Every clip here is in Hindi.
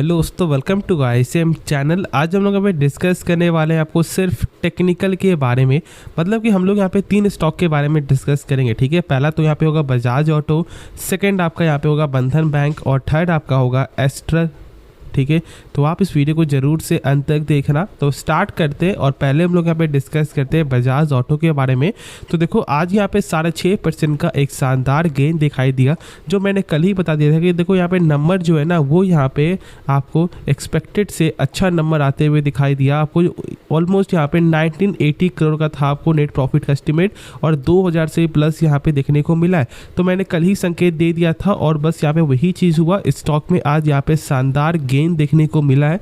हेलो दोस्तों, वेलकम टू ICM चैनल। आज हम लोग यहाँ पे डिस्कस करने वाले हैं आपको सिर्फ टेक्निकल के बारे में। मतलब कि हम लोग यहाँ पे 3 स्टॉक के बारे में डिस्कस करेंगे, ठीक है। पहला तो यहाँ पे होगा बजाज ऑटो, सेकंड आपका यहाँ पे होगा बंधन बैंक और थर्ड आपका होगा एस्ट्रल, ठीक है। तो आप इस वीडियो को ज़रूर से अंत तक देखना। तो स्टार्ट करते हैं और पहले हम लोग यहाँ पे डिस्कस करते हैं बजाज ऑटो के बारे में। तो देखो आज यहाँ पे 6.5% का एक शानदार गेन दिखाई दिया, जो मैंने कल ही बता दिया था कि देखो यहाँ पे नंबर जो है ना वो यहाँ पे आपको एक्सपेक्टेड से अच्छा नंबर आते हुए दिखाई दिया। आपको ऑलमोस्ट यहाँ पे 1980 करोड़ का था आपको नेट प्रॉफिट का एस्टिमेट और 2000 से प्लस यहाँ पे देखने को मिला है। तो मैंने कल ही संकेत दे दिया था और बस यहाँ पे वही चीज़ हुआ। स्टॉक में आज यहाँ पे शानदार गेन देखने को मिला है।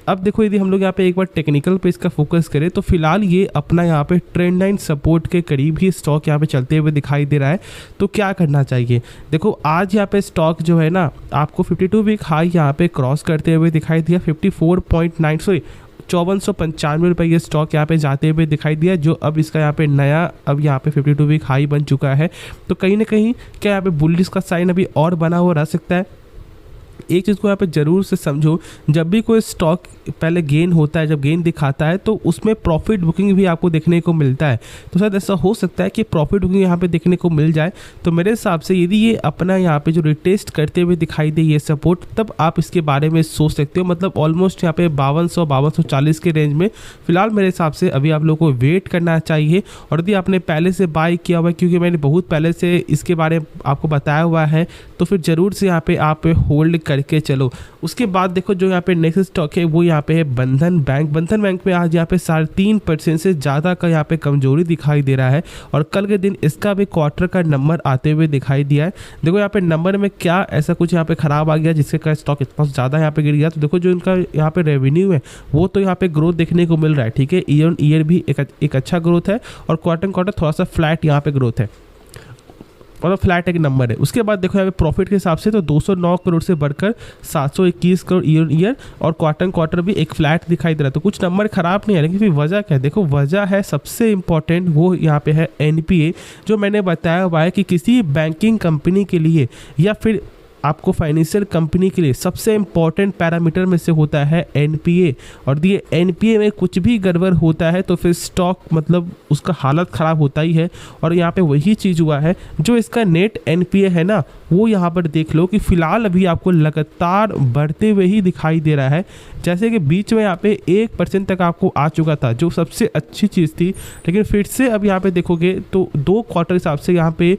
अब देखो यदि हम लोग यहाँ पे एक बार टेक्निकल पे इसका फोकस करें तो फिलहाल ये अपना यहाँ पे ट्रेंड लाइन सपोर्ट के करीब ही स्टॉक यहाँ पे चलते हुए दिखाई दे रहा है। तो क्या करना चाहिए, देखो आज यहाँ पे स्टॉक जो है ना आपको 52 वीक हाई यहाँ पे क्रॉस करते हुए दिखाई दिया। 5495 रुपये ये स्टॉक यहाँ पे जाते हुए दिखाई दिया, जो अब इसका यहाँ पे नया अब यहाँ पे 52 वीक हाई बन चुका है। तो कहीं ना कहीं क्या यहाँ पे बुलिश का साइन अभी और बना हुआ रह सकता है। एक चीज़ को यहाँ पे ज़रूर से समझो, जब भी कोई स्टॉक पहले गेन होता है, जब गेन दिखाता है तो उसमें प्रॉफिट बुकिंग भी आपको देखने को मिलता है। तो शायद ऐसा हो सकता है कि प्रॉफिट बुकिंग यहाँ पे देखने को मिल जाए। तो मेरे हिसाब से यदि ये अपना यहाँ पे जो रिटेस्ट करते हुए दिखाई दे ये सपोर्ट, तब आप इसके बारे में सोच सकते हो। मतलब ऑलमोस्ट यहाँ पे 5240 के रेंज में फिलहाल मेरे हिसाब से अभी आप लोगों को वेट करना चाहिए। और यदि आपने पहले से बाय किया हुआ है, क्योंकि मैंने बहुत पहले से इसके बारे में आपको बताया हुआ है, तो फिर ज़रूर से यहाँ पे आप होल्ड करके चलो। उसके बाद देखो जो यहाँ पे नेक्स्ट स्टॉक है वो यहाँ पे है बंधन बैंक। बंधन बैंक में आज यहाँ पे 3.5% से ज़्यादा का यहाँ पे कमजोरी दिखाई दे रहा है और कल के दिन इसका भी क्वार्टर का नंबर आते हुए दिखाई दिया है। देखो यहाँ पे नंबर में क्या ऐसा कुछ यहाँ पे खराब आ गया जिसके कारण स्टॉक इतना ज़्यादा यहाँ पे गिर गया। तो देखो जो इनका यहाँ पे रेवेन्यू है वो तो यहाँ पे ग्रोथ देखने को मिल रहा है, ठीक है। ईयर ऑन ईयर भी एक अच्छा ग्रोथ है और क्वार्टर थोड़ा सा फ्लैट यहाँ पे ग्रोथ है, मतलब फ्लैट एक नंबर है। उसके बाद देखो यहाँ पे प्रॉफिट के हिसाब से तो 209 करोड़ से बढ़कर 721 करोड़ ईयर ईयर और क्वार्टर भी एक फ्लैट दिखाई दे रहा है। तो कुछ नंबर खराब नहीं है, लेकिन फिर वजह क्या है, देखो वजह है सबसे इंपॉर्टेंट वो यहाँ पे है NPA, जो मैंने बताया हुआ है कि किसी बैंकिंग कंपनी के लिए या फिर आपको फाइनेंशियल कंपनी के लिए सबसे इंपॉर्टेंट पैरामीटर में से होता है NPA। और ये NPA में कुछ भी गड़बड़ होता है तो फिर स्टॉक मतलब उसका हालत ख़राब होता ही है। और यहाँ पे वही चीज़ हुआ है। जो इसका नेट NPA है ना वो यहाँ पर देख लो कि फ़िलहाल अभी आपको लगातार बढ़ते हुए ही दिखाई दे रहा है। जैसे कि बीच में यहाँ पे 1% तक आपको आ चुका था, जो सबसे अच्छी चीज़ थी। लेकिन फिर से अब यहाँ पे देखोगे तो 2 क्वार्टर हिसाब से यहाँ पे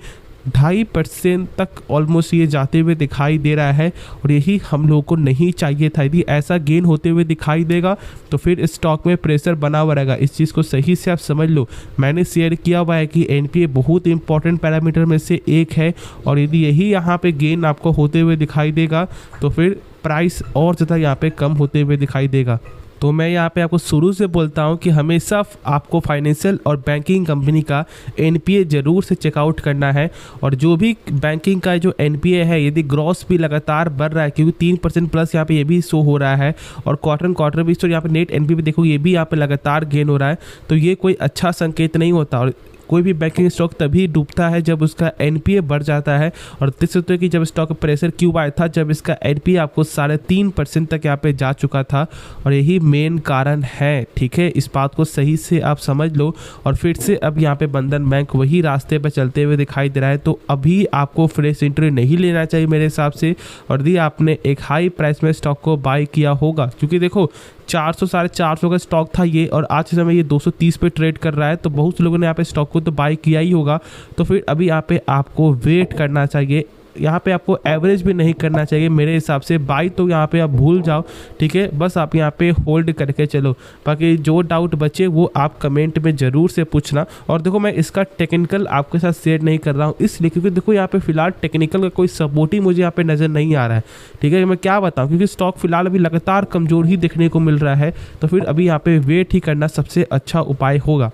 2.5% तक ऑलमोस्ट ये जाते हुए दिखाई दे रहा है और यही हम लोगों को नहीं चाहिए था। यदि ऐसा गेन होते हुए दिखाई देगा तो फिर स्टॉक में प्रेशर बना हुआ रहेगा। इस चीज़ को सही से आप समझ लो। मैंने शेयर किया हुआ है कि NPA बहुत इंपॉर्टेंट पैरामीटर में से एक है और यदि यही यहाँ पे गेन आपको होते हुए दिखाई देगा तो फिर प्राइस और ज़्यादा यहाँ पे कम होते हुए दिखाई देगा। तो मैं यहाँ पे आपको शुरू से बोलता हूँ कि हमेशा आपको फाइनेंशियल और बैंकिंग कंपनी का NPA ज़रूर से चेकआउट करना है। और जो भी बैंकिंग का जो NPA है यदि ग्रॉस भी लगातार बढ़ रहा है, क्योंकि 3% प्लस यहाँ पे ये भी शो हो रहा है और क्वार्टर भी, तो यहाँ पे नेट NPA भी देखो ये भी यहाँ पे लगातार गेन हो रहा है, तो ये कोई अच्छा संकेत नहीं होता। और कोई भी बैंकिंग स्टॉक तभी डूबता है जब उसका NPA बढ़ जाता है। और देख सकते हो कि जब स्टॉक प्रेशर क्यों आया था, जब इसका NPA आपको 3.5% तक यहाँ पे जा चुका था और यही मेन कारण है, ठीक है। इस बात को सही से आप समझ लो। और फिर से अब यहाँ पे बंधन बैंक वही रास्ते पर चलते हुए दिखाई दे रहा है। तो अभी आपको फ्रेश एंट्री नहीं लेना चाहिए मेरे हिसाब से। और यदि आपने एक हाई प्राइस में स्टॉक को बाय किया होगा, क्योंकि देखो 400-450 का स्टॉक था ये और आज के समय ये 230 पे ट्रेड कर रहा है, तो बहुत से लोगों ने यहाँ पे स्टॉक को तो बाय किया ही होगा। तो फिर अभी यहाँ पे आपको वेट करना चाहिए। यहाँ पे आपको एवरेज भी नहीं करना चाहिए मेरे हिसाब से। बाई तो यहाँ पे आप भूल जाओ, ठीक है। बस आप यहाँ पे होल्ड करके चलो। बाकी जो डाउट बचे वो आप कमेंट में ज़रूर से पूछना। और देखो मैं इसका टेक्निकल आपके साथ शेयर नहीं कर रहा हूँ इसलिए क्योंकि देखो यहाँ पे फिलहाल टेक्निकल का कोई सपोर्ट ही मुझे यहाँ पे नज़र नहीं आ रहा है, ठीक है। मैं क्या बताऊँ, क्योंकि स्टॉक फिलहाल अभी लगातार कमज़ोर ही देखने को मिल रहा है। तो फिर अभी यहाँ पे वेट ही करना सबसे अच्छा उपाय होगा।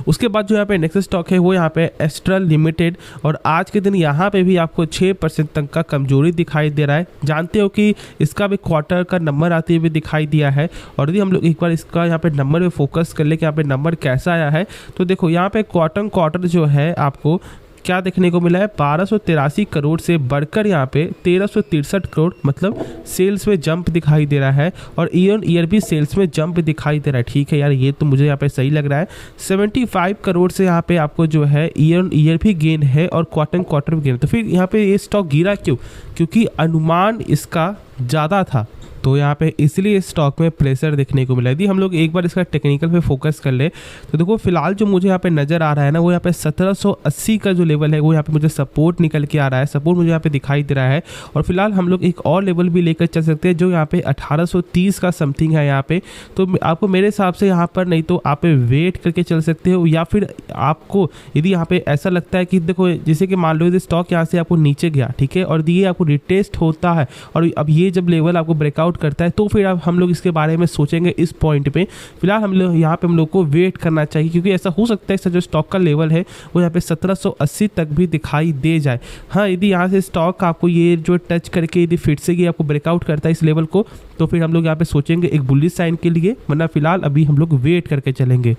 उसके बाद जो यहाँ पे नेक्स्ट स्टॉक है वो यहाँ पे एस्ट्रल लिमिटेड और आज के दिन यहाँ पे भी आपको 6% तक का कमजोरी दिखाई दे रहा है। जानते हो कि इसका भी क्वार्टर का नंबर आते हुए दिखाई दिया है। और यदि हम लोग एक बार इसका यहाँ पे नंबर पे फोकस कर ले कि यहाँ पे नंबर कैसा आया है, तो देखो यहाँ पे क्वार्टर जो है आपको क्या देखने को मिला है, 1283 करोड़ से बढ़कर यहाँ पे 1363 करोड़ मतलब सेल्स में जंप दिखाई दे रहा है और ईयर ईयर भी सेल्स में जंप दिखाई दे रहा है। ठीक है यार, ये तो मुझे यहाँ पे सही लग रहा है। 75 करोड़ से यहाँ पे आपको जो है ईयर भी गेन है और क्वार्टर भी गेन। तो फिर यहाँ पे ये स्टॉक गिरा क्यों? क्योंकि अनुमान इसका ज़्यादा था, तो यहाँ पे इसलिए स्टॉक में प्रेशर देखने को मिला। यदि हम लोग एक बार इसका टेक्निकल पे फोकस कर ले तो देखो फिलहाल जो मुझे यहाँ पे नज़र आ रहा है ना, वो यहाँ पे 1780 का जो लेवल है वो यहाँ पे मुझे सपोर्ट निकल के आ रहा है, सपोर्ट मुझे यहाँ पे दिखाई दे रहा है। और फिलहाल हम लोग एक और लेवल भी लेकर चल सकते हैं जो यहाँ पे 1830 का समथिंग है यहाँ पे। तो आपको मेरे हिसाब से यहाँ पर नहीं तो आप वेट करके चल सकते हो, या फिर आपको यदि यहाँ पे ऐसा लगता है कि देखो जैसे कि मान लो यदि स्टॉक यहाँ से आपको नीचे गया, ठीक है, और ये आपको रिटेस्ट होता है और अब ये जब लेवल आपको ब्रेकआउट करता है तो फिर अब हम लोग इसके बारे में सोचेंगे इस पॉइंट पे। फिलहाल हम लोग यहाँ पे हम लोग को वेट करना चाहिए, क्योंकि ऐसा हो सकता है इसका जो स्टॉक का लेवल है वो यहाँ पे 1780 तक भी दिखाई दे जाए। हाँ, यदि यहाँ से स्टॉक आपको ये जो टच करके यदि फिर से ये आपको ब्रेकआउट करता है इस लेवल को, तो फिर हम लोग यहाँ पे सोचेंगे एक बुलिश साइन के लिए, वरना फिलहाल अभी हम लोग वेट करके चलेंगे।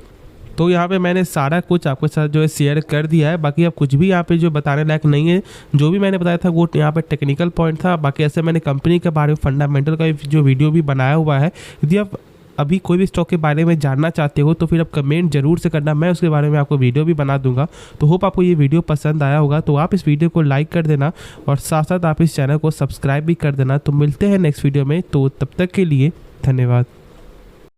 तो यहाँ पे मैंने सारा कुछ आपके साथ जो है शेयर कर दिया है। बाकी अब कुछ भी यहाँ पे जो बताने लायक नहीं है। जो भी मैंने बताया था वो यहाँ पे टेक्निकल पॉइंट था। बाकी ऐसे मैंने कंपनी के बारे में फंडामेंटल का जो वीडियो भी बनाया हुआ है। यदि आप अभी कोई भी स्टॉक के बारे में जानना चाहते हो तो फिर आप कमेंट जरूर से करना, मैं उसके बारे में आपको वीडियो भी बना दूंगा। तो होप आपको ये वीडियो पसंद आया होगा, तो आप इस वीडियो को लाइक कर देना और साथ साथ आप इस चैनल को सब्सक्राइब भी कर देना। तो मिलते हैं नेक्स्ट वीडियो में, तो तब तक के लिए धन्यवाद।